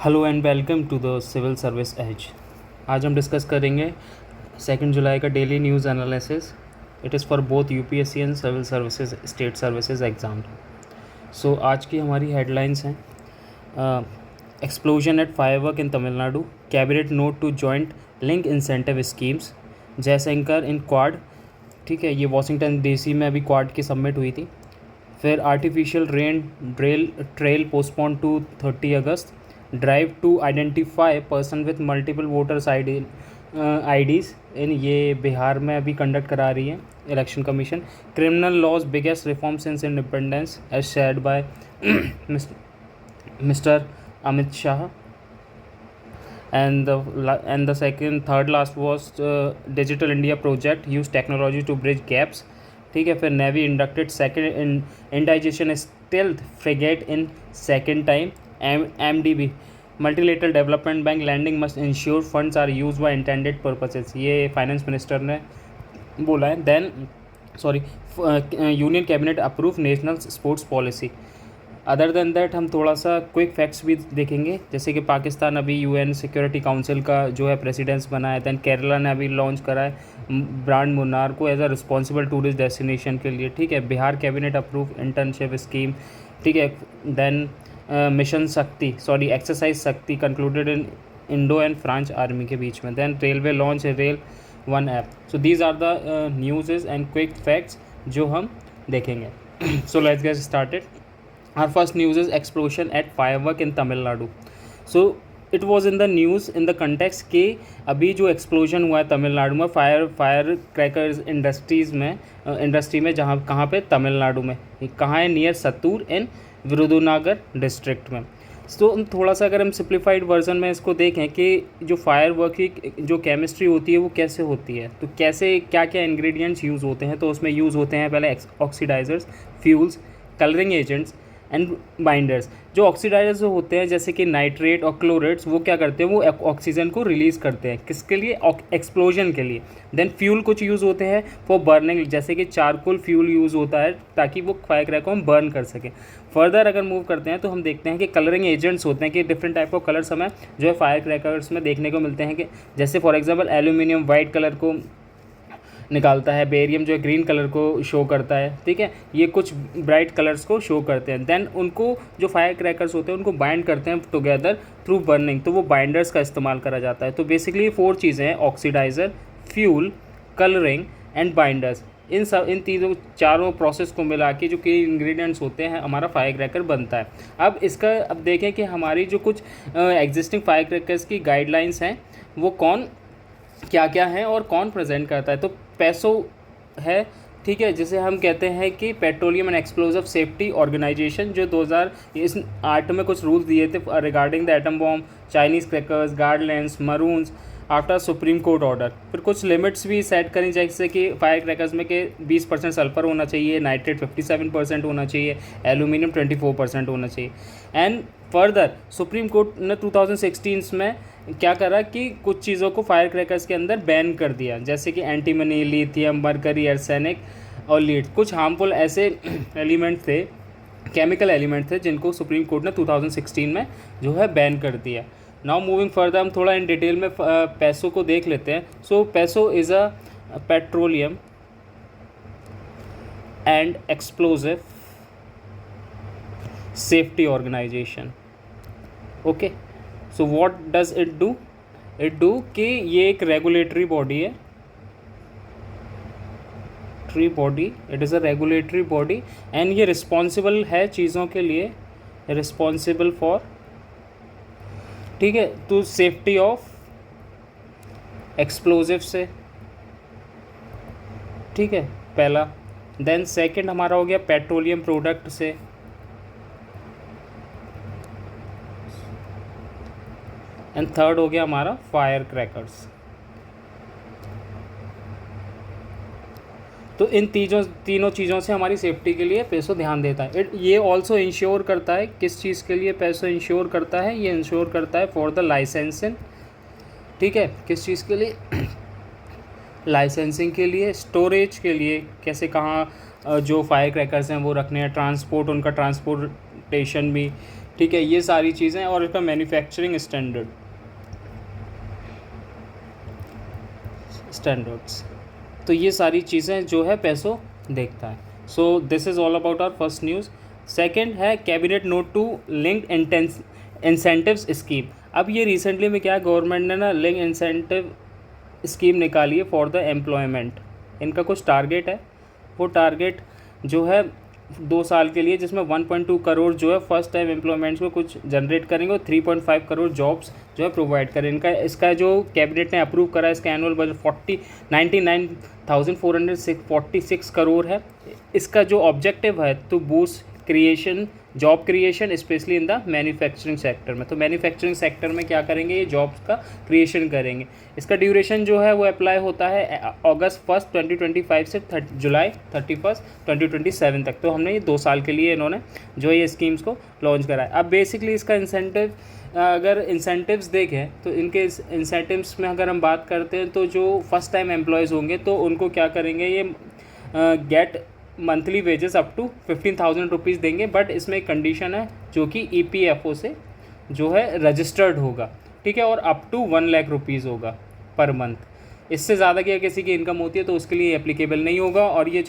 Hello and welcome to the civil service age. आज हम discuss करेंगे 2 जुलाई का daily news analysis. It is for both UPSC and civil services state services exam. So आज की हमारी हेडलाइंस हैं explosion at firework in Tamil Nadu, cabinet note to joint link incentive schemes, Jaishankar in quad. ठीक है, ये वॉशिंगटन डीसी में अभी quad की सबमिट हुई थी। फिर artificial rain trail postpone to 30 अगस्त, drive to identify person with multiple voters IDs in ये बिहार में अभी कंडक्ट करा रही है election commission. Criminal laws biggest reform since independence as shared by mister Amit Shah. And the third last was Digital India project use technology to bridge gaps. ठीक है, फिर navy inducted second indigenisation stealth frigate in second time. MDB multilateral development bank lending must ensure funds are use by intended purposes, ये finance minister ने बोला है। Then union cabinet approve national sports policy. Other than that हम थोड़ा सा quick facts भी देखेंगे, जैसे कि पाकिस्तान अभी यूएन सिक्योरिटी काउंसिल का जो है प्रेसिडेंस बना है। दैन केरला ने अभी लॉन्च करा है ब्रांड मुन्नार को as a responsible tourist destination के लिए। ठीक है, Bihar cabinet approve internship scheme. ठीक है, then mission Shakti exercise Shakti concluded in Indo and France army के बीच में। Then railway launch rail one app. So these are the news and quick facts जो हम देखेंगे। So let's get started. Our first news is explosion at firework in Tamil Nadu. So it was in the news in the context कि अभी जो explosion हुआ है तमिलनाडु में fire crackers industry में जहाँ कहाँ पे तमिलनाडु में कहाँ है, नियर सत्तूर इन विरुधुनगर डिस्ट्रिक्ट में। तो थोड़ा सा अगर हम सिंप्लीफाइड वर्जन में इसको देखें कि जो फायर वर्क की जो केमिस्ट्री होती है वो कैसे होती है, तो कैसे क्या क्या इंग्रेडिएंट्स यूज़ होते हैं। तो उसमें यूज़ होते हैं पहले oxidizers, fuels, colouring agents and binders. जो ऑक्सीडाइजर्स होते हैं जैसे कि नाइट्रेट और क्लोरेट्स, वो क्या करते हैं, वो ऑक्सीजन को रिलीज़ करते हैं, किसके लिए, एक्सप्लोजन के लिए। देन फ्यूल कुछ यूज़ होते हैं फॉर बर्निंग, जैसे कि चारकोल फ्यूल यूज़ होता है ताकि वो फायर क्रैक को हम बर्न कर सकें। फर्दर अगर मूव करते हैं तो हम देखते हैं कि कलरिंग एजेंट्स होते हैं कि डिफरेंट टाइप ऑफ कलर्स हमें जो है फायर क्रैकर्स में देखने को मिलते हैं कि जैसे for example aluminium white colour को निकालता है, बेरियम जो है ग्रीन कलर को शो करता है। ठीक है, ये कुछ ब्राइट कलर्स को शो करते हैं। देन उनको जो फायर क्रैकर्स होते हैं उनको बाइंड करते हैं टुगेदर थ्रू बर्निंग, तो वो बाइंडर्स का इस्तेमाल करा जाता है। तो बेसिकली 4 चीज़ें हैं, oxidizer, fuel, colouring and binders. इन तीनों चारों प्रोसेस को मिला के जो कि इंग्रेडिएंट्स होते हैं हमारा फायर क्रैकर बनता है। अब देखें कि हमारी जो कुछ एग्जिस्टिंग फायर क्रैकर्स की गाइडलाइंस हैं वो क्या क्या है और कौन प्रेजेंट करता है। तो पैसो है, ठीक है, जिसे हम कहते हैं कि petroleum and explosive safety organisation, जो 2008 में कुछ रूल्स दिए थे regarding the atom bomb, Chinese crackers, garlands, maroons after supreme court order. फिर कुछ लिमिट्स भी सेट करी, जैसे कि फायर क्रैकर्स में कि 20% सल्फर होना चाहिए, नाइट्रेट 57% होना चाहिए, एल्यूमिनियम 24% होना चाहिए। एंड फर्दर सुप्रीम कोर्ट ने 2016 में क्या करा कि कुछ चीज़ों को फायर क्रैकर्स के अंदर बैन कर दिया, जैसे कि एंटीमनी, लिथियम, मरकरी, आर्सेनिक और लीड। कुछ हार्मफुल ऐसे एलिमेंट थे, केमिकल एलिमेंट थे, जिनको सुप्रीम कोर्ट ने 2016 में जो है बैन कर दिया। नाउ मूविंग फर्दर हम थोड़ा इन डिटेल में पैसों को देख लेते हैं। So PESO is a petroleum and explosive safety organisation. Okay, so what does it do कि ये एक रेगुलेटरी बॉडी है, it is a regulatory body and ये रिस्पॉन्सिबल है चीज़ों के लिए, रिस्पॉन्सिबल फॉर, ठीक है, तो सेफ्टी ऑफ एक्सप्लोजिव से, ठीक है, पहला। देन सेकंड हमारा हो गया पेट्रोलियम प्रोडक्ट से, एंड थर्ड हो गया हमारा फायर क्रैकर्स। तो इन तीनों चीज़ों से हमारी सेफ्टी के लिए पैसो ध्यान देता है। ये ऑल्सो इंश्योर करता है, किस चीज़ के लिए पैसो इंश्योर करता है, ये इंश्योर करता है फॉर द लाइसेंसिंग। ठीक है, किस चीज़ के लिए, लाइसेंसिंग के लिए, स्टोरेज के लिए, कैसे कहाँ जो फायर क्रैकर्स हैं वो रखने हैं, ट्रांसपोर्ट, उनका ट्रांसपोर्टेशन भी ठीक है, ये सारी चीज़ें, और इसका मैन्युफैक्चरिंग स्टैंडर्ड्स, तो ये सारी चीज़ें जो है पैसों देखता है। So this is all about our first news. Second है cabinet note to linked incentives scheme. अब ये रिसेंटली में क्या, गवर्नमेंट ने ना लिंक इंसेंटिव स्कीम निकाली है फॉर द एम्प्लॉयमेंट। इनका कुछ टारगेट है, वो टारगेट जो है 2 साल के लिए, जिसमें 1.2 करोड़ जो है फर्स्ट टाइम एम्प्लॉयमेंट्स को कुछ जनरेट करेंगे और 3.5 करोड़ जॉब्स जो है प्रोवाइड करें। इसका जो कैबिनेट ने अप्रूव करा है, इसका एनुअल बजट 99,446 करोड़ है। इसका जो ऑब्जेक्टिव है तो boost job creation specially in the manufacturing sector में। तो मैन्युफैक्चरिंग सेक्टर में क्या करेंगे, ये जॉब्स का क्रिएशन करेंगे। इसका ड्यूरेशन जो है वो अप्लाई होता है अगस्त 1 2025 से जुलाई 31 2027 तक। तो हमने ये 2 साल के लिए इन्होंने जो ये स्कीम्स को लॉन्च करा है। अब बेसिकली इसका अगर इंसेंटिव्स देखें तो इनके इंसेंटिव्स में अगर हम बात करते हैं तो जो फर्स्ट टाइम एम्प्लॉयज़ होंगे तो उनको क्या करेंगे, ये get monthly wages up to 15,000 rupees देंगे। बट इसमें एक कंडीशन है जो कि EPFO से जो है रजिस्टर्ड होगा, ठीक है, और अप टू 1 लाख रुपीज़ होगा पर मंथ। इससे ज़्यादा क्या किसी की इनकम होती है तो उसके लिए एप्लीकेबल नहीं होगा। और ये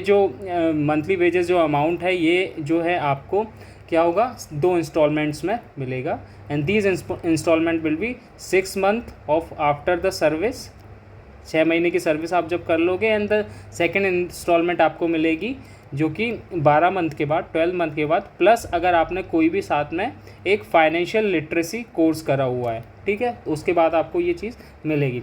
जो मंथली वेजेस जो अमाउंट है, ये जो है आपको क्या होगा, 2 इंस्टॉलमेंट्स में मिलेगा। And these instalment will be 6 month of after the service. 6 महीने की सर्विस आप जब कर लोगे, एंड द सेकेंड इंस्टॉलमेंट आपको मिलेगी जो कि 12 मंथ के बाद, 12 मंथ के बाद, प्लस अगर आपने कोई भी साथ में एक फाइनेंशियल लिटरेसी कोर्स करा हुआ है, ठीक है, उसके बाद आपको ये चीज़ मिलेगी।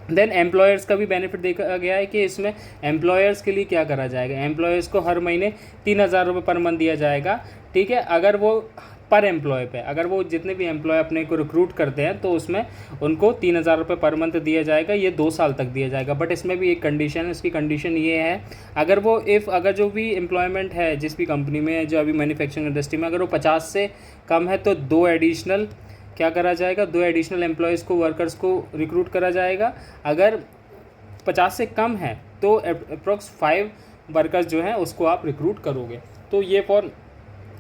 देन एम्प्लॉयर्स का भी बेनिफिट देखा गया है कि इसमें एम्प्लॉयर्स के लिए क्या करा जाएगा, एम्प्लॉयर्स को हर महीने 3,000 रुपये पर मंथ दिया जाएगा, ठीक है। अगर वो पर एम्प्लॉय पे, अगर वो जितने भी एम्प्लॉय अपने को रिक्रूट करते हैं तो उसमें उनको 3,000 रुपये पर मंथ दिया जाएगा। ये 2 साल तक दिया जाएगा। बट इसमें भी एक कंडीशन है, इसकी कंडीशन ये है, अगर जो भी एम्प्लॉयमेंट है जिस भी कंपनी में, जो अभी मैन्युफैक्चरिंग इंडस्ट्री में, अगर वो 50 से कम है तो 2 एडिशनल क्या करा जाएगा, 2 एडिशनल एम्प्लॉयज़ को, वर्कर्स को रिक्रूट करा जाएगा। अगर 50 से कम है तो अप्रॉक्स 5 वर्कर्स जो हैं उसको आप रिक्रूट करोगे। तो ये फॉर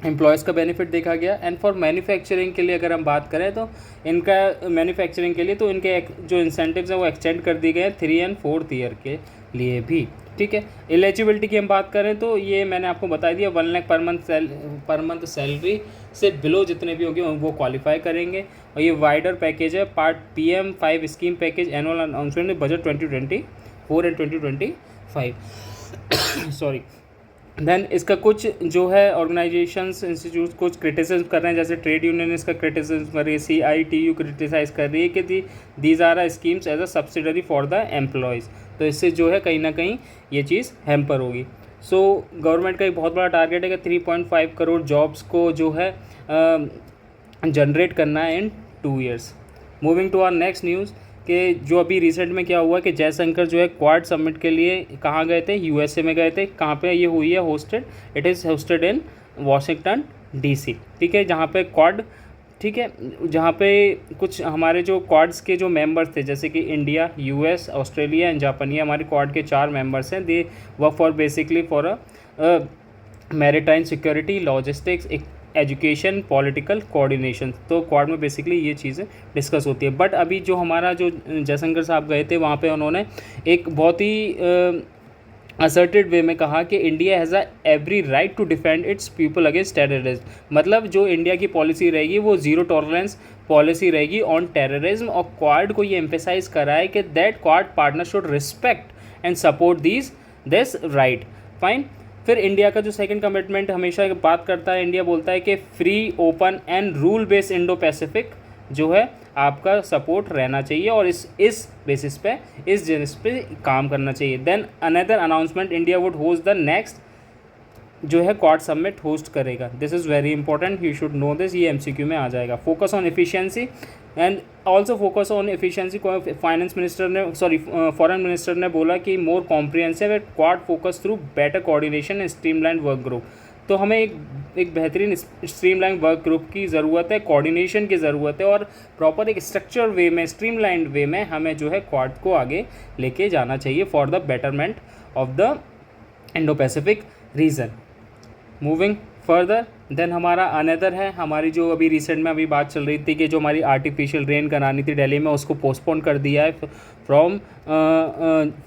एम्प्लॉयज़ का बेनिफिट देखा गया। एंड फॉर मैन्युफैक्चरिंग के लिए अगर हम बात करें तो इनका मैन्युफैक्चरिंग के लिए तो इनके जो इंसेंटिव्स हैं वो एक्सटेंड कर दिए गए हैं 3 और 4th ईयर के लिए भी, ठीक है। एलिजिबिलिटी की हम बात करें तो ये मैंने आपको बता दिया, 1 लाख पर मंथ सैलरी से बिलो जितने भी होंगे वो क्वालिफाई करेंगे। और ये वाइडर पैकेज है, part PM5 scheme package, annual announcement budget 2024 and 2025 sorry. Then इसका कुछ जो है ऑर्गेनाइजेशंस, इंस्टीट्यूट कुछ क्रिटिसिज्म कर रहे हैं, जैसे ट्रेड यूनियन इसका क्रिटिसिज्म कर रही है, CITU क्रिटिसाइज़ कर रही है कि these are schemes as a subsidiary for the employees. तो इससे जो है कहीं ना कहीं ये चीज़ हैम्पर होगी। सो गवर्नमेंट का एक बहुत बड़ा टारगेट है कि 3.5 करोड़ जॉब्स को जो है जनरेट करना है in 2 years. Moving to our next news कि जो अभी रिसेंट में क्या हुआ कि जयशंकर जो है क्वाड समिट के लिए कहाँ गए थे, USA में गए थे। कहाँ पे ये हुई है hosted, it is hosted in Washington DC, ठीक है, जहाँ पे क्वाड, ठीक है, जहाँ पे कुछ हमारे जो क्वाड्स के जो मेंबर्स थे, जैसे कि India, US, Australia and Japan, ये हमारे क्वाड के 4 मेंबर्स हैं। They work for basically for a maritime security, logistics, education, political coordination. तो क्वाड में बेसिकली ये चीज़ें डिस्कस होती है। बट अभी जो हमारा जो जयशंकर साहब गए थे वहाँ पे उन्होंने एक बहुत ही असर्टेड वे में कहा कि India has a every right to defend its people against terrorism. मतलब जो इंडिया की पॉलिसी रहेगी वो ज़ीरो टॉलरेंस पॉलिसी रहेगी ऑन टेररिज्म। और क्वाड को ये एम्फेसाइज करा है कि that Quad partner should respect and support this right. Fine. फिर इंडिया का जो सेकंड कमिटमेंट हमेशा बात करता है, इंडिया बोलता है कि free, open and rule based Indo Pacific जो है आपका सपोर्ट रहना चाहिए और इस बेसिस पे, इस जिनिस पे काम करना चाहिए। Then another announcement, India would host the next जो है क्वाड समिट होस्ट करेगा। This is very important, you should know this, ये MCQ में आ जाएगा। Focus on efficiency and also focus on efficiency. Finance minister ने, फॉरेन मिनिस्टर ने बोला कि more comprehensive at Quad focus through better coordination and streamline work group. तो हमें एक बेहतरीन स्ट्रीमलाइन वर्क ग्रुप की ज़रूरत है, कोऑर्डिनेशन की ज़रूरत है और प्रॉपर एक स्ट्रक्चर वे में, स्ट्रीमलाइंड वे में हमें जो है क्वाड को आगे लेके जाना चाहिए for the betterment of the Indo Pacific region. Moving further then हमारा अनदर है, हमारी जो अभी रिसेंट में अभी बात चल रही थी कि जो हमारी आर्टिफिशियल रेन करानी थी दिल्ली में, उसको पोस्टपोन कर दिया है फ्रॉम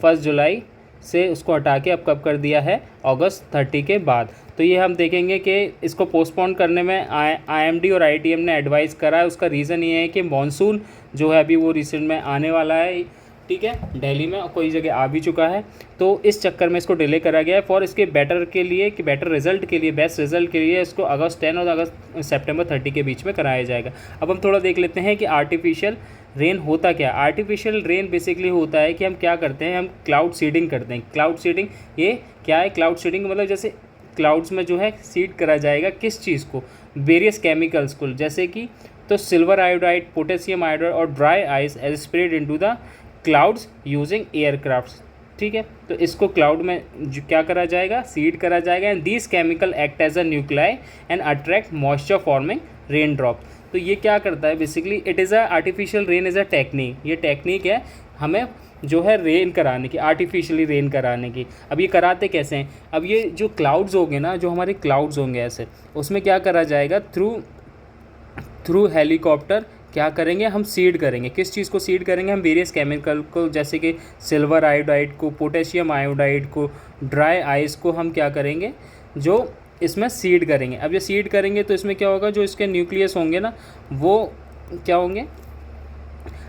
1 जुलाई से, उसको हटा के अब कब कर दिया है, अगस्त 30 के बाद। तो ये हम देखेंगे कि इसको पोस्टपोन करने में IMD और IITM ने एडवाइस करा है। उसका रीज़न ये है कि मानसून जो है अभी वो रिसेंट में आने वाला है, ठीक है, दिल्ली में कोई जगह आ भी चुका है, तो इस चक्कर में इसको डिले करा गया है। फॉर इसके बेटर के लिए, कि बेटर रिजल्ट के लिए, बेस्ट रिजल्ट के लिए इसको अगस्त 10 और सितंबर 30 के बीच में कराया जाएगा। अब हम थोड़ा देख लेते हैं कि आर्टिफिशियल रेन होता क्या। आर्टिफिशियल रेन बेसिकली होता है कि हम क्या करते हैं, हम क्लाउड सीडिंग करते हैं। क्लाउड सीडिंग ये क्या है, क्लाउड सीडिंग मतलब जैसे क्लाउड्स में जो है सीड करा जाएगा किस चीज़ को, वेरियस केमिकल्स को, जैसे कि तो सिल्वर आयोडाइड, पोटेशियम आयोडाइड और dry ice as spread into the clouds using aircrafts, ठीक है। तो इसको क्लाउड में जो क्या करा जाएगा, सीड करा जाएगा, and these chemical act as a nuclei and attract moisture forming rain drop. तो ये क्या करता है basically, it is a artificial rain is a technique, ये टेक्निक है हमें जो है रेन कराने की, आर्टिफिशियली रेन कराने की। अब ये कराते कैसे हैं, अब ये जो क्लाउड्स होंगे ना, जो हमारे क्लाउड्स होंगे ऐसे, उसमें क्या करा जाएगा, थ्रू हेलीकॉप्टर क्या करेंगे, हम सीड करेंगे। किस चीज़ को सीड करेंगे, हम वेरियस केमिकल को, जैसे कि सिल्वर आयोडाइड को, पोटेशियम आयोडाइड को, ड्राई आइस को हम क्या करेंगे, जो इसमें सीड करेंगे। अब ये सीड करेंगे तो इसमें क्या होगा, जो इसके न्यूक्लियस होंगे ना, वो क्या होंगे,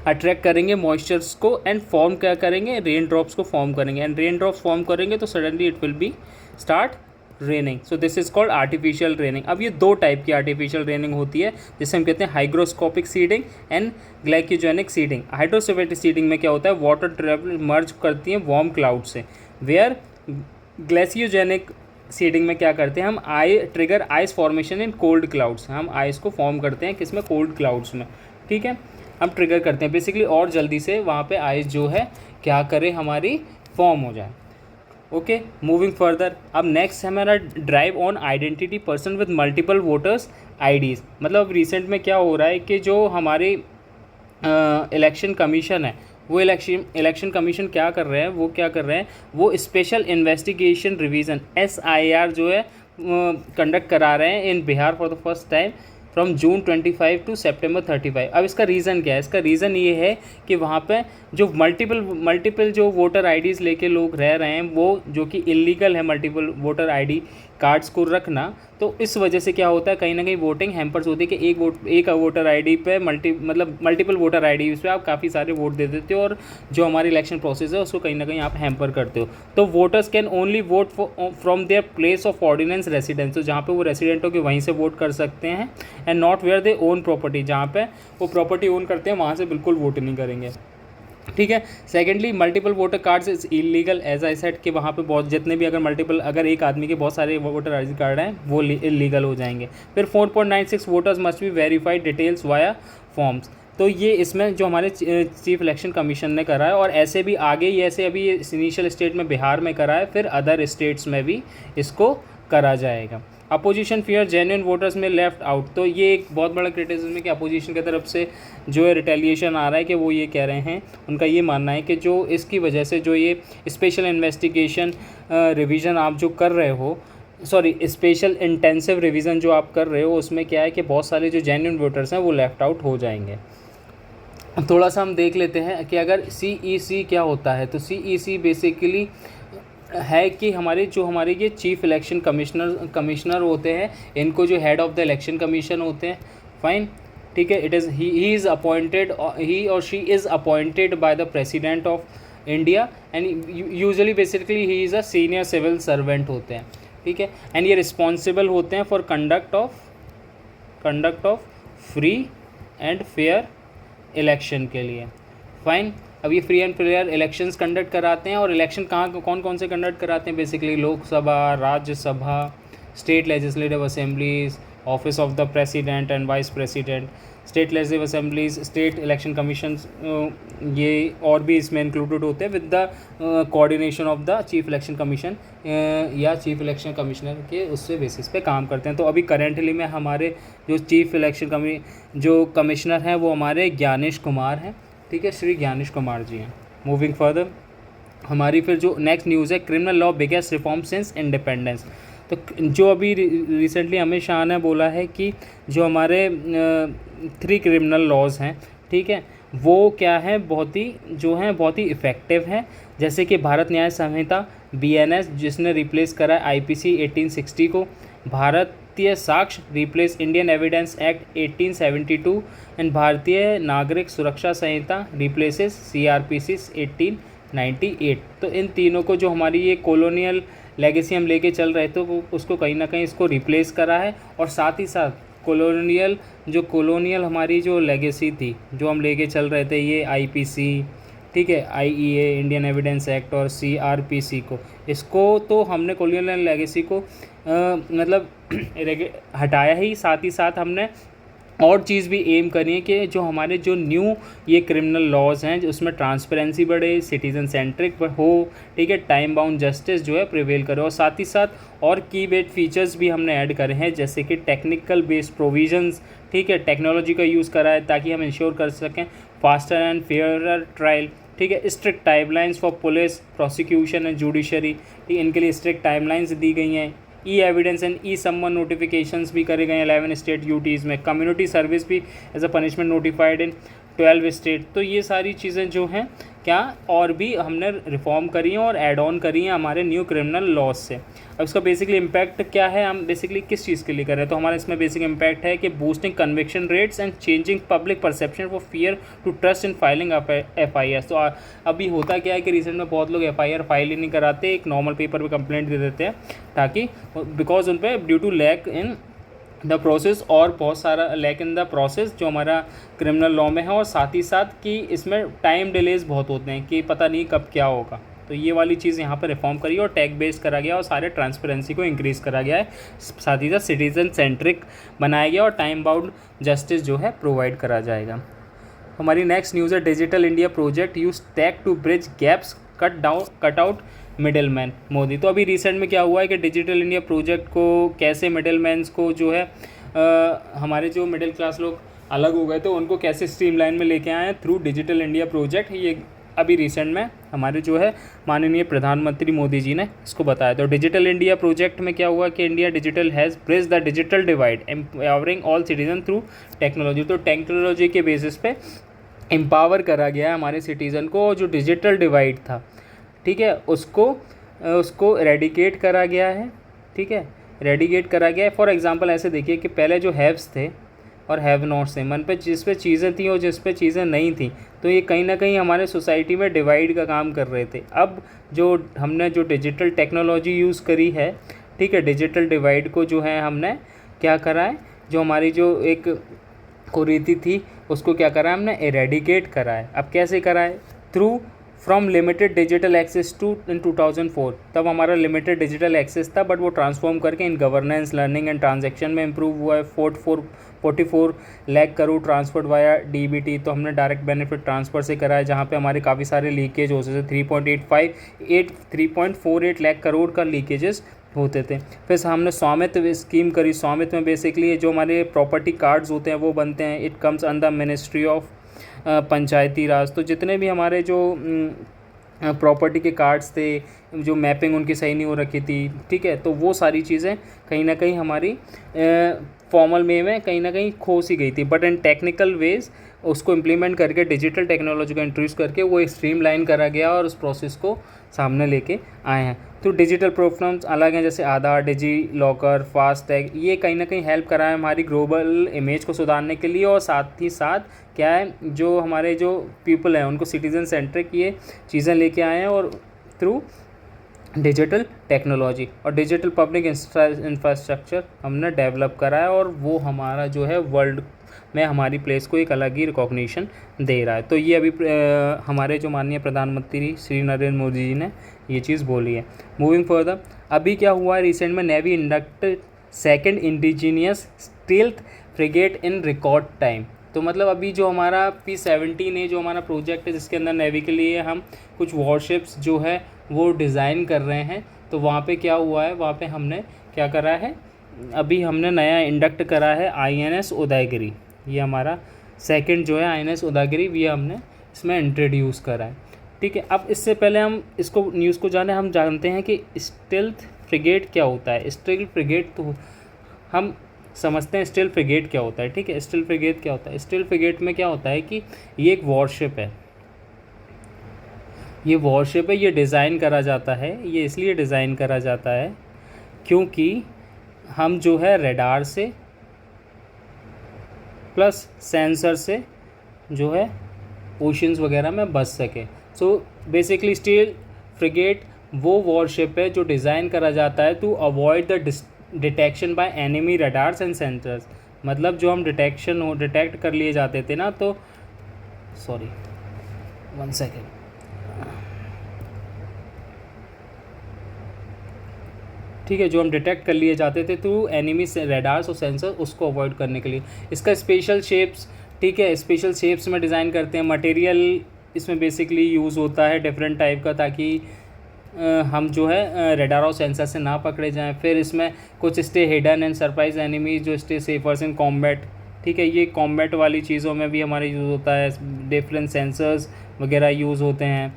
अट्रैक्ट करेंगे मॉइस्चर्स को, एंड फॉर्म क्या करेंगे, रेन ड्रॉप्स को फॉर्म करेंगे, एंड रेन ड्रॉप्स फॉर्म करेंगे तो suddenly it will be start raining. So this is called artificial raining. अब ये दो टाइप की आर्टिफिशियल रेनिंग होती है, जिसे हम कहते हैं hygroscopic seeding and glycogenic seeding. Hydroscopic seeding में क्या होता है, वाटर ट्रेवल मर्ज करती है वार्म क्लाउड से, वेयर ग्लाइकोजेनिक सीडिंग में क्या करते हैं, हम trigger ice formation in cold clouds, हम आइस को फॉर्म करते हैं किसमें, कोल्ड क्लाउड्स में, ठीक है, हम ट्रिगर करते हैं बेसिकली, और जल्दी से वहाँ पे आइस जो है क्या करे, हमारी फॉर्म हो जाए। ओके, मूविंग फर्दर, अब नेक्स्ट है हमारा drive on identity person with multiple voters IDs. मतलब रिसेंट में क्या हो रहा है कि जो हमारे इलेक्शन कमीशन है, वो इलेक्शन कमीशन क्या कर रहे हैं, वो स्पेशल इन्वेस्टिगेशन रिवीजन SIR जो है कंडक्ट करा रहे हैं in Bihar for the first time from June 25 to सितंबर 35। अब इसका रीज़न क्या है, इसका रीज़न ये है कि वहाँ पे जो मल्टीपल जो वोटर आईडीज़ लेके लोग रह रहे हैं, वो जो कि इलीगल है मल्टीपल वोटर आईडी कार्ड्स को रखना, तो इस वजह से क्या होता है, कहीं ना कहीं वोटिंग हैम्पर्स होती है कि एक वोटर आईडी पे मल्टीपल वोटर आईडी पे आप काफ़ी सारे वोट दे देते हो, और जो हमारी इलेक्शन प्रोसेस है उसको कहीं ना कहीं आप हैम्पर करते हो। तो voters can only vote from their place of ordinance residence, तो जहाँ पे वो रेसिडेंट हो के वहीं से वोट कर सकते हैं, and not where they own property, जहाँ पे वो प्रॉपर्टी ओन करते हैं वहाँ से बिल्कुल वोट नहीं करेंगे, ठीक है। Secondly, multiple voter cards is illegal as I said, कि वहाँ पे बहुत जितने भी अगर एक आदमी के बहुत सारे वोटर आई डी कार्ड हैं वो इलीगल हो जाएंगे। फिर 4.96 voters must be verified details via forms. तो ये इसमें जो हमारे चीफ इलेक्शन कमीशन ने करा है, और ऐसे भी आगे ये ऐसे अभी इनिशियल स्टेट में बिहार में करा है, फिर अदर स्टेट्स में भी इसको करा जाएगा। अपोजिशन फियर जेन्युइन वोटर्स में लेफ्ट आउट, तो ये एक बहुत बड़ा क्रिटिसिज्म है कि अपोजिशन की तरफ से जो है रिटेलिएशन आ रहा है, कि वो ये कह रहे हैं, उनका ये मानना है कि जो इसकी वजह से जो ये स्पेशल इन्वेस्टिगेशन रिवीजन आप जो कर रहे हो, स्पेशल इंटेंसिव रिवीजन जो आप कर रहे हो, उसमें क्या है कि बहुत सारे जो जेन्युइन वोटर्स हैं वो लेफ्ट आउट हो जाएंगे। थोड़ा सा हम देख लेते हैं कि अगर CEC क्या होता है। तो CEC बेसिकली है कि हमारे ये चीफ इलेक्शन कमिश्नर होते हैं, इनको जो head of the election commission होते हैं, फाइन, ठीक है। It is he is appointed, he और she is appointed by the president of India, and usually basically he is a senior civil servant होते हैं, ठीक है। एंड ये रिस्पॉन्सिबल होते हैं for conduct of free and fair election के लिए, फाइन। अब ये free and fair elections conduct कराते हैं, और इलेक्शन कौन से कंडक्ट कराते हैं, basically Lok Sabha, Rajya Sabha, state legislative assemblies, office of the president and vice president, state legislative assemblies, state election commission, ये और भी इसमें इंक्लूडेड होते हैं with the coordination of the chief election commission या चीफ इलेक्शन कमिश्नर के उससे बेसिस पे काम करते हैं। तो अभी करेंटली में हमारे जो चीफ इलेक्शन जो कमिश्नर हैं वो हमारे ज्ञानेश कुमार हैं, ठीक है, श्री ज्ञानेश कुमार जी हैं। मूविंग फर्दर, हमारी फिर जो नेक्स्ट न्यूज़ है, criminal law biggest reform since independence. तो जो अभी रिसेंटली अमित शाह ने बोला है कि जो हमारे 3 क्रिमिनल लॉज हैं, ठीक है, वो क्या है, बहुत ही इफ़ेक्टिव हैं। जैसे कि भारत न्याय संहिता BNS, जिसने रिप्लेस करा है IPC 1860 को, भारतीय साक्ष्य replace Indian evidence act 1872, and भारतीय नागरिक सुरक्षा संहिता रिप्लेसेस CRPC 1898। तो इन तीनों को, जो हमारी ये कॉलोनियल लेगेसी हम लेके चल रहे थे, वो उसको कहीं ना कहीं इसको रिप्लेस करा है। और साथ ही साथ कॉलोनियल हमारी जो लेगेसी थी, जो हम लेके चल रहे थे, ये IPC, ठीक है, IEA इंडियन एविडेंस एक्ट और CRPC को, इसको तो हमने कॉलोनियल लेगेसी को मतलब हटाया ही, साथ हमने और चीज़ भी एम करी है कि जो हमारे जो न्यू ये क्रिमिनल लॉज हैं, उसमें ट्रांसपेरेंसी बढ़े, सिटीजन सेंट्रिक हो, ठीक है, टाइम बाउंड जस्टिस जो है प्रिवेल करे। और साथ ही साथ और की बेट फीचर्स भी हमने ऐड करे हैं, जैसे कि टेक्निकल बेस्ड प्रोविजंस, ठीक है, टेक्नोलॉजी का यूज़ करा है ताकि हम इंश्योर कर सकें फास्टर एंड फेयरर ट्रायल, ठीक है, strict timelines for police, prosecution and judiciary, ठीक है, इनके लिए स्ट्रिक्ट टाइमलाइंस दी गई हैं। एविडेंस एंड समवन नोटिफिकेशंस भी करे गए हैं 11 स्टेट यूटीज़ में। कम्युनिटी सर्विस भी as a punishment notified in 12 state. तो ये सारी चीज़ें जो हैं क्या और भी हमने रिफॉर्म करी हैं और ऐड ऑन करी हैं हमारे न्यू क्रिमिनल लॉज से। अब इसका बेसिकली इम्पैक्ट क्या है, हम बेसिकली किस चीज़ के लिए कर रहे हैं, तो हमारा इसमें बेसिक इम्पैक्ट है कि boosting conviction rates and changing public perception for fear to trust in filing FIR। तो अभी होता क्या है कि रिसेंट में बहुत लोग FIR फाइल ही नहीं कराते, एक नॉर्मल पेपर पे कंप्लेंट दे देते हैं, ताकि बिकॉज उन पर due to lack in the process, और बहुत सारा लैक इन द प्रोसेस जो हमारा क्रिमिनल लॉ में है। और साथ ही साथ कि इसमें टाइम डिलेज बहुत होते हैं कि पता नहीं कब क्या होगा। तो ये वाली चीज़ यहाँ पर रिफॉर्म करी और टैग बेस्ड करा गया और सारे ट्रांसपेरेंसी को इंक्रीज़ करा गया है। साथ ही साथ सिटीजन सेंट्रिक बनाया गया और टाइम बाउंड जस्टिस जो है प्रोवाइड करा जाएगा। हमारी नेक्स्ट न्यूज़ है digital India project use tech to bridge gaps, cut out middle man, Modi. तो अभी रिसेंट में क्या हुआ है कि डिजिटल इंडिया प्रोजेक्ट को कैसे मिडिल मैन्स को जो है हमारे जो मिडिल क्लास लोग अलग हो गए थे उनको कैसे स्ट्रीमलाइन में लेके आए हैं थ्रू डिजिटल इंडिया प्रोजेक्ट। ये अभी रिसेंट में हमारे जो है माननीय प्रधानमंत्री मोदी जी ने इसको बताया। तो डिजिटल इंडिया प्रोजेक्ट में क्या हुआ कि India digital has bridge the digital divide empowering all citizen through technology. तो टेक्नोलॉजी के बेसिस पे एम्पावर करा गया है हमारे सिटीज़न को। जो डिजिटल डिवाइड था, ठीक है, उसको रेडिकेट करा गया है, ठीक है, रेडिकेट करा गया है। फॉर एग्जांपल ऐसे देखिए कि पहले जो हैव्स थे और हैव नॉट्स थे, मन पे जिस पे चीज़ें थी और जिस पे चीज़ें नहीं थी, तो ये कहीं ना कहीं हमारे सोसाइटी में डिवाइड का काम कर रहे थे। अब जो हमने जो डिजिटल टेक्नोलॉजी यूज़ करी है, ठीक है, डिजिटल डिवाइड को जो है हमने क्या करा है, जो हमारी जो एक कुरीति थी उसको क्या करा है हमने, एरेडिकेट करा है। अब कैसे करा है, through from limited digital access to in 2004, तब हमारा लिमिटेड डिजिटल एक्सेस था, बट वो ट्रांसफॉर्म करके in governance, learning and transaction में इंप्रूव हुआ है। 44 lakh crore transfer via DBT, तो हमने डायरेक्ट बेनिफिट ट्रांसफ़र से करा है, जहाँ पे हमारे काफ़ी सारे लीकेज होते थे। 3.48 लाख करोड़ का लीकेजेस होते थे। फिर हमने स्वामित्व स्कीम करी। स्वामित्व में बेसिकली जो हमारे प्रॉपर्टी कार्ड्स होते हैं वो बनते हैं। It comes under ministry of Panchayati Raj. तो जितने भी हमारे जो प्रॉपर्टी के कार्ड्स थे, जो मैपिंग उनकी सही नहीं हो रखी थी, ठीक है, तो वो सारी चीज़ें कहीं ना कहीं हमारी फॉर्मल वे में कहीं ना कहीं खो सी गई थी, बट इन टेक्निकल वेज उसको इम्प्लीमेंट करके डिजिटल टेक्नोलॉजी को इंट्रोड्यूस करके वो स्ट्रीमलाइन करा गया और उस प्रोसेस को सामने लेके आए हैं। तो डिजिटल प्लेटफॉर्म्स अलग हैं, जैसे आधार, डिजी लॉकर, फास्टैग, ये कहीं ना कहीं हेल्प करा है हमारी ग्लोबल इमेज को सुधारने के लिए। और साथ ही साथ क्या है, जो हमारे जो पीपल हैं उनको सिटीजन सेंट्रिक ये चीज़ें लेके आए हैं और थ्रू डिजिटल टेक्नोलॉजी और डिजिटल पब्लिक इंफ्रास्ट्रक्चर हमने डेवलप करा है, और वो हमारा जो है वर्ल्ड में हमारी प्लेस को एक अलग ही रिकॉग्निशन दे रहा है। तो ये अभी हमारे जो माननीय प्रधानमंत्री श्री नरेंद्र मोदी जी ने ये चीज़ बोली है। मूविंग फर्दर, अभी क्या हुआ है, रिसेंट में navy inducted second indigenous stealth frigate in record time. तो मतलब अभी जो हमारा P-17 है, जो हमारा प्रोजेक्ट है जिसके अंदर नेवी के लिए हम कुछ वॉरशिप्स जो है वो डिज़ाइन कर रहे हैं, तो वहाँ पे क्या हुआ है, वहाँ पे हमने क्या करा है, अभी हमने नया इंडक्ट करा है INS उदयगिरी। ये हमारा सेकंड जो है INS उदयगिरी, ये हमने इसमें इंट्रोड्यूस करा है, ठीक है। अब इससे पहले हम इसको न्यूज़ को जाने, हम जानते हैं कि स्टील्थ फ्रिगेट क्या होता है? स्टील्थ फ्रिगेट तो हम समझते हैं स्टील्थ फ्रिगेट क्या होता है, ठीक है। स्टील्थ फ्रिगेट क्या होता है? स्टील्थ फ्रिगेट में क्या होता है कि ये एक वॉरशिप है, ये वॉरशिप है, ये डिज़ाइन करा जाता है, ये इसलिए डिज़ाइन करा जाता है क्योंकि हम जो है रेडार से प्लस सेंसर से जो है ओशंस वगैरह में बच सके। सो बेसिकली स्टील फ्रिगेट वो वॉरशिप है जो डिज़ाइन करा जाता है to avoid the detection by enemy radars and sensors. मतलब जो हम डिटेक्ट कर लिए जाते थे ना, तो सॉरी 1 सेकेंड, ठीक है, जो हम डिटेक्ट कर लिए जाते थे थ्रू एनिमी रेडार्स और सेंसर, उसको अवॉइड करने के लिए इसका स्पेशल शेप्स, ठीक है, स्पेशल शेप्स में डिज़ाइन करते हैं। मटेरियल इसमें बेसिकली यूज़ होता है डिफरेंट टाइप का, ताकि हम जो है रेडार और सेंसर से ना पकड़े जाएं। फिर इसमें कुछ stay hidden and surprise enemy जो स्टे सेफर्स इन कॉम्बैट, ठीक है, ये कॉम्बैट वाली चीज़ों में भी हमारे यूज़ होता है, डिफरेंट सेंसर्स वगैरह यूज़ होते हैं।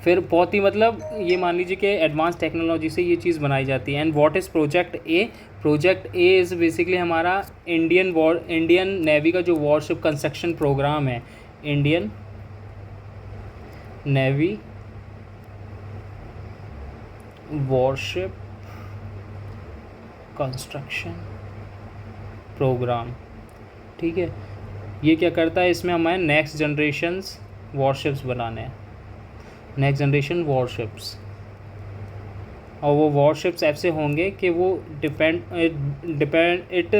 फिर बहुत ही मतलब ये मान लीजिए कि एडवांस टेक्नोलॉजी से ये चीज़ बनाई जाती है। And what is project A? Project A is basically हमारा इंडियन नेवी का जो वॉरशिप कंस्ट्रक्शन प्रोग्राम है, Indian navy warship construction programme, ठीक है। ये क्या करता है? इसमें हमें नेक्स्ट जनरेशन्स वॉरशिप्स बनाने हैं, नेक्स्ट जनरेशन वॉरशिप्स, और वो वॉरशिप्स ऐसे होंगे कि वो it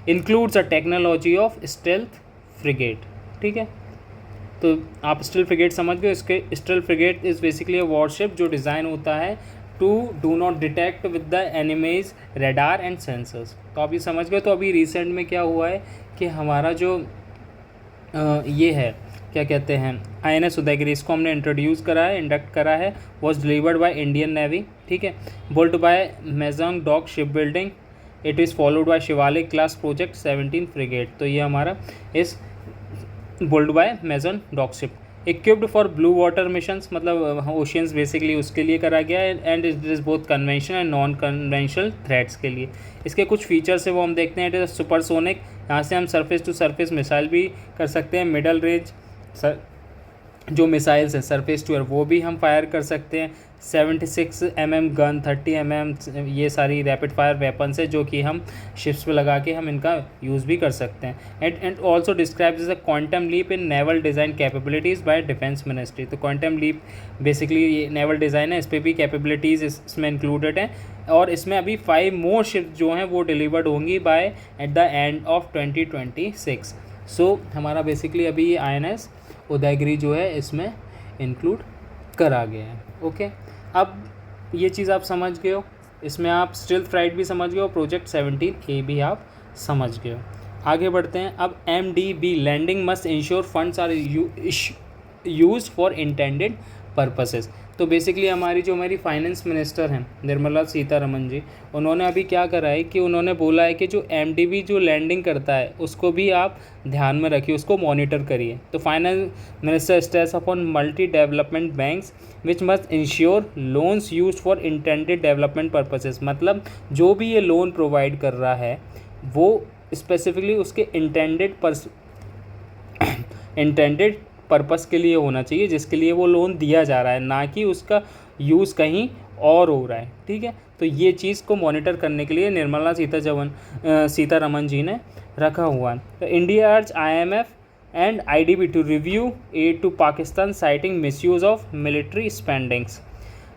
includes a technology of stealth frigate, ठीक है। तो आप स्टील्थ फ्रिगेट समझ गए। इसके stealth frigate is basically a warship जो डिज़ाइन होता है to do not detect with the enemies radar and sensors. तो आप ये समझ गए। तो अभी रिसेंट में क्या हुआ है कि हमारा जो ये है, क्या कहते हैं, INS उदयगिरी, इसको हमने इंडक्ट करा है, was delivered by Indian navy, ठीक है, built by Mazagon dock ship building. It is followed by Shivalik class project 17 frigate. तो ये हमारा is built by Mazagon dock ship, equipped for blue water missions, मतलब ओशियंस बेसिकली उसके लिए करा गया है। And it is both conventional and non conventional threats के लिए। इसके कुछ फीचर्स है वो हम देखते हैं। इट इज़ सुपरसोनिक, यहाँ से हम सरफेस टू सरफेस मिसाइल भी कर सकते हैं। मिडल रेंज जो मिसाइल्स हैं सरफेस टू एयर, वो भी हम फायर कर सकते हैं। 76 mm गन, 30 mm, ये सारी रैपिड फायर वेपन्स है जो कि हम शिप्स पे लगा के हम इनका यूज़ भी कर सकते हैं। And also describes as a quantum leap in naval design capabilities by defence ministry. तो क्वांटम लीप बेसिकली ये नेवल डिज़ाइन है, इस पर भी कैपेबिलिटीज़ इसमें इंक्लूडेड हैं। और इसमें अभी 5 मोर शिप जो हैं वो डिलीवर्ड होंगी by at the end of 2026। सो हमारा बेसिकली अभी ये INS उदयगिरी जो है इसमें इंक्लूड करा गया है। ओके, अब ये चीज़ आप समझ गए हो, इसमें आप स्टील्थ फ्राइट भी समझ गए हो, प्रोजेक्ट 17A भी आप समझ गए हो। आगे बढ़ते हैं। अब MDB lending must ensure funds are used for intended purposes. तो बेसिकली हमारी फाइनेंस मिनिस्टर हैं निर्मला सीतारमन जी, उन्होंने अभी क्या करा है कि उन्होंने बोला है कि जो MDB जो लैंडिंग करता है उसको भी आप ध्यान में रखिए, उसको मॉनिटर करिए। तो finance minister stress upon multi development banks which must ensure loans used for intended development purposes. मतलब जो भी ये लोन प्रोवाइड कर रहा है वो स्पेसिफिकली उसके इंटेंडेड पर्पस के लिए होना चाहिए जिसके लिए वो लोन दिया जा रहा है, ना कि उसका यूज़ कहीं और हो रहा है, ठीक है। तो ये चीज़ को मॉनिटर करने के लिए निर्मला सीतारमन जी ने रखा हुआ है। तो India urge IMF and IDB to review aid to Pakistan citing misuse of military spendings.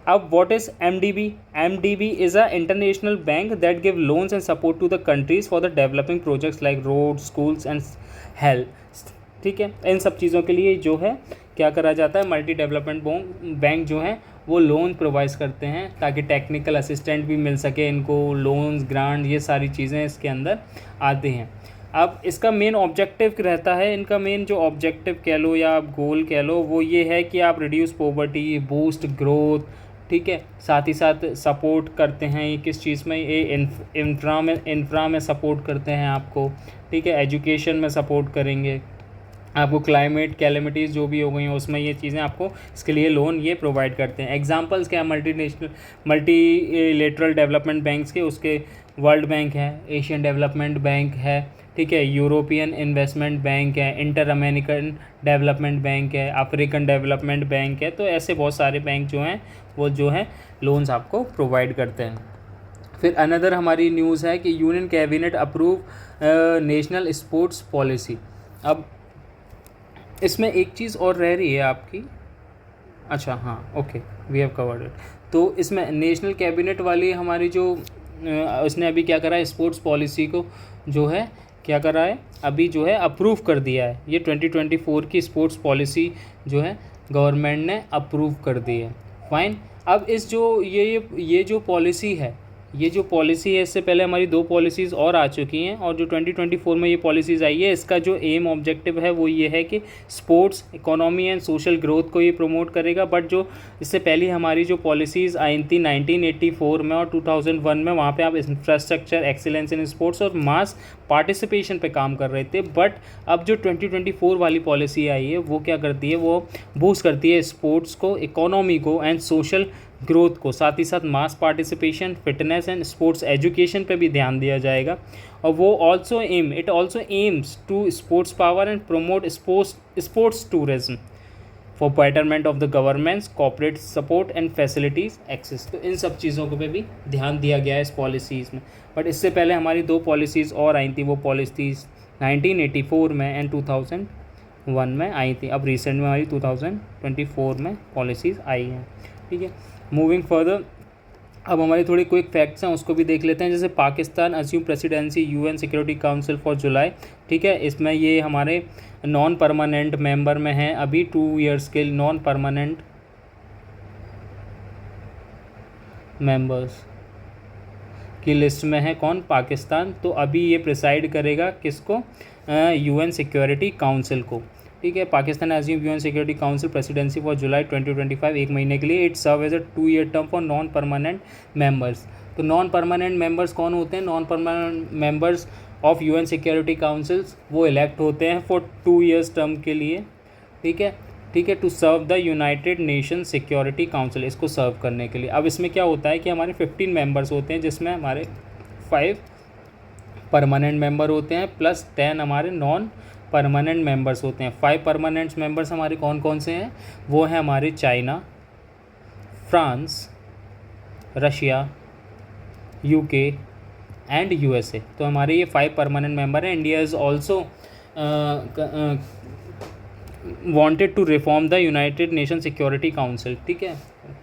अब what is MDB? MDB is a international bank that give loans and support to the countries for the developing projects like road, schools and health, ठीक है। इन सब चीज़ों के लिए जो है क्या करा जाता है, मल्टी डेवलपमेंट बैंक जो है वो लोन प्रोवाइड करते हैं ताकि टेक्निकल असिस्टेंट भी मिल सके इनको, लोन्स, ग्रांट, ये सारी चीज़ें इसके अंदर आती हैं। अब इसका मेन ऑब्जेक्टिव रहता है, इनका मेन जो ऑब्जेक्टिव कह लो या आप गोल कह लो, वो ये है कि आप रिड्यूस पॉवर्टी, बूस्ट ग्रोथ, ठीक है। साथ ही साथ सपोर्ट करते हैं ये किस चीज़ में, ये इंफ्रा में सपोर्ट करते हैं आपको, ठीक है। एजुकेशन में सपोर्ट करेंगे, आपको क्लाइमेट कैलेमिटीज़ जो भी हो गई हैं उसमें ये चीज़ें आपको इसके लिए लोन ये प्रोवाइड करते हैं। एग्जांपल्स क्या है मल्टीलेटरल डेवलपमेंट बैंक्स के, उसके वर्ल्ड बैंक है, एशियन डेवलपमेंट बैंक है, ठीक है, यूरोपियन इन्वेस्टमेंट बैंक है, इंटर अमेरिकन डेवलपमेंट बैंक है, अफ्रीकन डेवलपमेंट बैंक है। तो ऐसे बहुत सारे बैंक जो हैं वो जो है लोन्स आपको प्रोवाइड करते हैं। फिर अनदर हमारी न्यूज़ है कि union cabinet approve national sports policy. अब इसमें एक चीज़ और रह रही है आपकी, अच्छा हाँ okay we have covered it. तो इसमें नेशनल कैबिनेट वाली हमारी जो उसने अभी क्या करा है, स्पोर्ट्स पॉलिसी को जो है क्या करा है, अभी जो है अप्रूव कर दिया है। ये 2024 की स्पोर्ट्स पॉलिसी जो है गवर्नमेंट ने अप्रूव कर दी है। फाइन। अब इस जो ये जो पॉलिसी है, ये जो पॉलिसी है, इससे पहले हमारी 2 पॉलिसीज़ और आ चुकी हैं, और जो 2024 में ये पॉलिसीज़ आई है, इसका जो एम ऑब्जेक्टिव है वो ये है कि sports economy and social growth को ये प्रमोट करेगा। बट जो इससे पहले हमारी जो पॉलिसीज़ आई थी 1984 में और 2001 में, वहाँ पे आप इंफ्रास्ट्रक्चर, एक्सीलेंस इन स्पोर्ट्स और मास पार्टिसिपेशन पे काम कर रहे थे। बट अब जो 2024 वाली पॉलिसी आई है वो क्या करती है, वो बूस्ट करती है स्पोर्ट्स को, इकोनॉमी को एंड सोशल ग्रोथ को, साथ ही साथ mass participation, fitness and sports education पे भी ध्यान दिया जाएगा। और वो it also aims to sports power and promote sports tourism for betterment of the government's corporate support and facilities access. तो इन सब चीज़ों को पे भी ध्यान दिया गया है इस पॉलिसीज़ में। बट इससे पहले हमारी 2 पॉलिसीज़ और आई थी, वो पॉलिसीज़ 1984 में एंड 2001 में आई थी। अब रिसेंट में हमारी 2024 में पॉलिसीज़ आई हैं, ठीक है। मूविंग फर्दर, अब हमारी थोड़ी क्विक फैक्ट्स हैं उसको भी देख लेते हैं। जैसे Pakistan assume presidency UN security council for जुलाई, ठीक है। इसमें ये हमारे नॉन परमानेंट मेंबर में हैं अभी 2 इयर्स के नॉन परमानेंट मेंबर्स की लिस्ट में है कौन, पाकिस्तान। तो अभी ये प्रिसाइड करेगा किसको, यूएन सिक्योरिटी काउंसिल को, ठीक है। Pakistan assume UN security council presidency for July 2025, 1 महीने के लिए। It serve as a 2 year term for non permanent members. तो नॉन परमानेंट मेंबर्स कौन होते हैं, non permanent members of UN security councils वो इलेक्ट होते हैं फॉर 2 ईयर्स टर्म के लिए, ठीक है, ठीक है, to serve the United Nation security council, इसको सर्व करने के लिए। अब इसमें क्या होता है कि हमारे 15 मेंबर्स होते हैं, जिसमें हमारे 5 परमानेंट मेंबर होते हैं प्लस 10 हमारे नॉन परमानेंट मेंबर्स होते हैं। 5 परमानेंट मेंबर्स हमारे कौन कौन से हैं, वो हैं हमारे China, France, Russia, UK and USA. तो हमारे ये 5 परमानेंट मेंबर हैं। India is also wanted to reform the United Nation security council, ठीक है।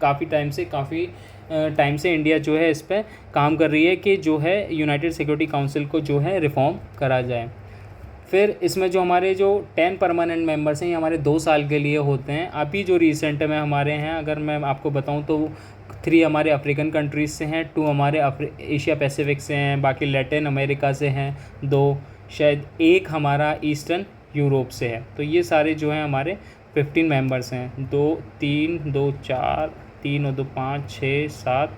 काफ़ी टाइम से इंडिया जो है इस पर काम कर रही है कि जो है यूनाइटेड सिक्योरिटी काउंसिल को जो है रिफॉर्म करा जाए। फिर इसमें जो हमारे जो 10 परमानेंट मेंबर्स हैं ये हमारे 2 साल के लिए होते हैं। अभी जो रिसेंट में हमारे हैं, अगर मैं आपको बताऊं तो 3 हमारे अफ्रीकन कंट्रीज़ से हैं, 2 हमारे एशिया पैसिफिक से हैं, बाकी लैटिन अमेरिका से हैं 2, शायद 1 हमारा ईस्टर्न यूरोप से है। तो ये सारे जो हैं हमारे 15 मेंबर्स हैं, 2 3 2 4 3 और 2 5 6 7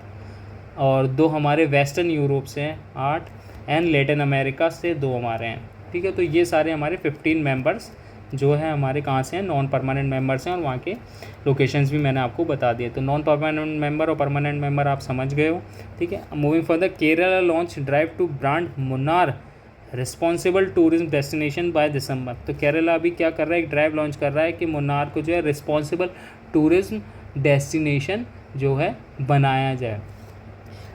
और 2 हमारे वेस्टर्न यूरोप से हैं 8 एंड लैटिन अमेरिका से 2 हमारे हैं, ठीक है। तो ये सारे हमारे 15 मेंबर्स जो है हमारे कहाँ से हैं, नॉन परमानेंट मेंबर्स हैं, और वहाँ के लोकेशंस भी मैंने आपको बता दिए। तो नॉन परमानेंट मेंबर और परमानेंट मेंबर आप समझ गए हो, ठीक है। Moving further, Kerala launch drive to brand Munnar responsible tourism destination by December. तो केरला अभी क्या कर रहा है, एक ड्राइव लॉन्च कर रहा है कि मुन्नार को जो है रिस्पॉन्सिबल टूरिज्म डेस्टिनेशन जो है बनाया जाए।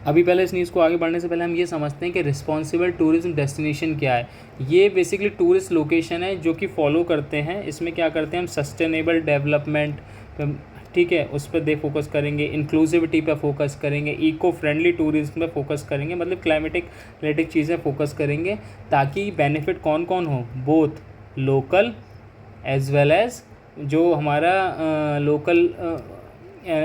अभी पहले इस न्यूज़ को आगे बढ़ने से पहले हम ये समझते हैं कि रिस्पॉन्सिबल टूरिज्म डेस्टिनेशन क्या है। ये बेसिकली टूरिस्ट लोकेशन है जो कि फॉलो करते हैं, इसमें क्या करते हैं हम, सस्टेनेबल डेवलपमेंट, ठीक है, उस पर फोकस करेंगे, इंक्लूसिविटी पे फोकस करेंगे, इको फ्रेंडली टूरिज्म पे फोकस करेंगे, मतलब क्लाइमेटिक रिलेटेड चीज़ें फोकस करेंगे, ताकि बेनिफिट कौन कौन हो, both local as well as जो हमारा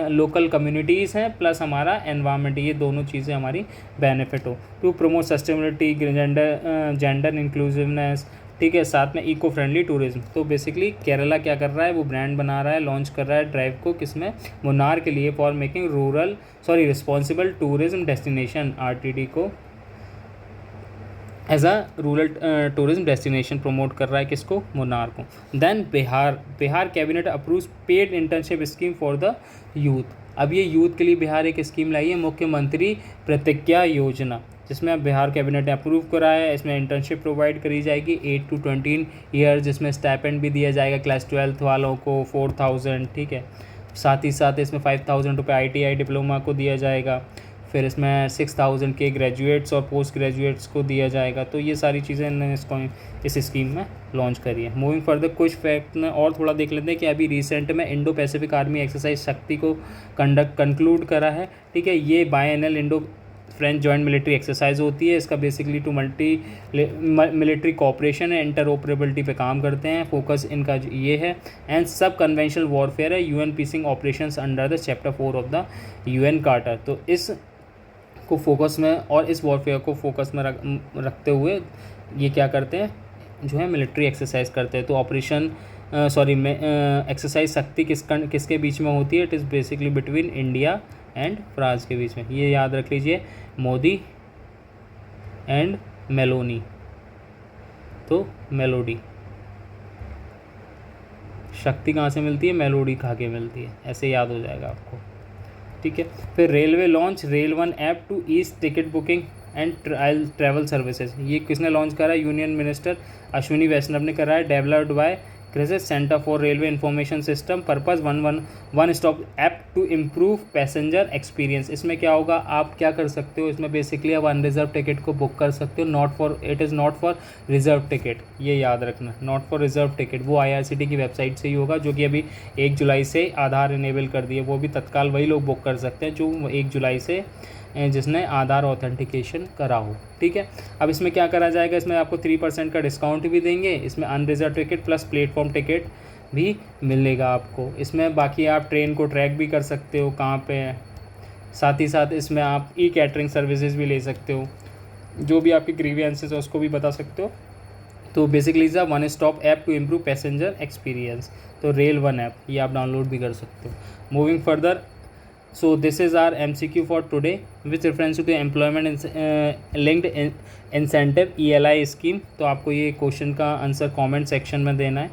लोकल कम्युनिटीज़ हैं प्लस हमारा एनवायरनमेंट, ये दोनों चीज़ें हमारी बेनिफिट हो। To promote sustainability, gender inclusiveness, ठीक है, साथ में इको फ्रेंडली टूरिज्म। तो बेसिकली केरला क्या कर रहा है, वो ब्रांड बना रहा है, लॉन्च कर रहा है ड्राइव को, किसमें, मुन्नार के लिए, for making responsible tourism destination RTD को as a rural tourism destination promote कर रहा है किसको, मुन्नार को। Then Bihar cabinet approves paid internship scheme for the youth. अब ये यूथ के लिए बिहार एक स्कीम लाई है, मुख्यमंत्री प्रतिज्ञा योजना, जिसमें अब बिहार कैबिनेट ने अप्रूव करा है। इसमें इंटर्नशिप प्रोवाइड करी जाएगी 8 to 20 ईयर, जिसमें स्टाइपेंड भी दिया जाएगा क्लास 12 वालों को 4000, ठीक है। साथ ही साथ इसमें 5000 रुपये ITI डिप्लोमा को दिया जाएगा। फिर इसमें 6000 के ग्रेजुएट्स और पोस्ट ग्रेजुएट्स को दिया जाएगा। तो ये सारी चीज़ें इन्होंने इस स्कीम में लॉन्च करी है। मूविंग फर्दर कुछ फैक्ट में और थोड़ा देख लेते हैं कि अभी रिसेंट में इंडो पैसिफिक आर्मी एक्सरसाइज शक्ति को कंक्लूड करा है, ठीक है। ये biennial Indo French joint military exercise होती है। इसका बेसिकली टू मिलिट्री कोऑपरेशन है, इंटरऑपरेबिलिटी पे काम करते हैं, फोकस इनका ये है। एंड सब कन्वेंशनल वॉरफेयर है, UN peacing operations under the chapter 4 of the UN charter. तो इस को फोकस में और इस वॉरफेयर को फोकस में रखते हुए ये क्या करते हैं, जो है मिलिट्री एक्सरसाइज करते हैं। तो ऑपरेशन एक्सरसाइज शक्ति किसके बीच में होती है, it is basically between India and France के बीच में। ये याद रख लीजिए, मोदी एंड मेलोनी, तो मेलोडी। शक्ति कहाँ से मिलती है, मेलोडी खा के मिलती है, ऐसे याद हो जाएगा आपको, ठीक है। फिर railway launch rail one app to ease ticket booking and travel services. ये किसने लॉन्च करा है, यूनियन मिनिस्टर अश्विनी वैष्णव ने करा है। Developed by crisis centre for railway information system, purpose one stop app to improve passenger experience. इसमें क्या होगा, आप क्या कर सकते हो, इसमें बेसिकली आप अनरिजर्व टिकट को बुक कर सकते हो। It is not for reserve ticket, ये याद रखना, नॉट फॉर रिजर्व टिकट। वो IRCTC की वेबसाइट से ही होगा, जो कि अभी 1 जुलाई से आधार इनेबल कर दिए। वो भी तत्काल वही लोग बुक कर सकते हैं जो 1 जुलाई से जिसने आधार ऑथेंटिकेशन करा हो, ठीक है। अब इसमें क्या करा जाएगा, इसमें आपको 3% का डिस्काउंट भी देंगे। इसमें unreserve ticket plus platform ticket भी मिलेगा आपको। इसमें बाकी आप ट्रेन को ट्रैक भी कर सकते हो कहाँ पे है। साथ ही साथ इसमें आप कैटरिंग सर्विसेज भी ले सकते हो, जो भी आपकी ग्रीवियंसेस है उसको भी बता सकते हो। तो basically is a one stop app to improve passenger experience. तो रेल वन ऐप, ये आप डाउनलोड भी कर सकते हो। Moving further, so this is our MCQ for today with reference to employment linked incentive ELI scheme। तो आपको ये क्वेश्चन का आंसर कमेंट सेक्शन में देना है,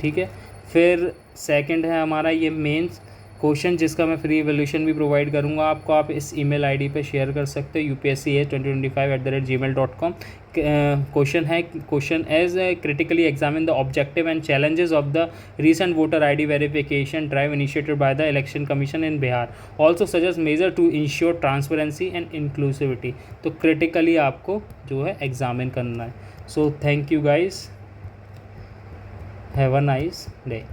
ठीक है। फिर सेकंड है हमारा ये मेंस क्वेश्चन, जिसका मैं फ्री एवोल्यूशन भी प्रोवाइड करूंगा आपको। आप इस ईमेल आईडी पे शेयर कर सकते हो, upsca2025@gmail.com। Question as critically examine the objective and challenges of the recent voter ID verification drive initiated by the election commission in Bihar, also suggest measure to ensure transparency and inclusivity. तो critically आपको जो है examine करना है। So thank you guys, have a nice day.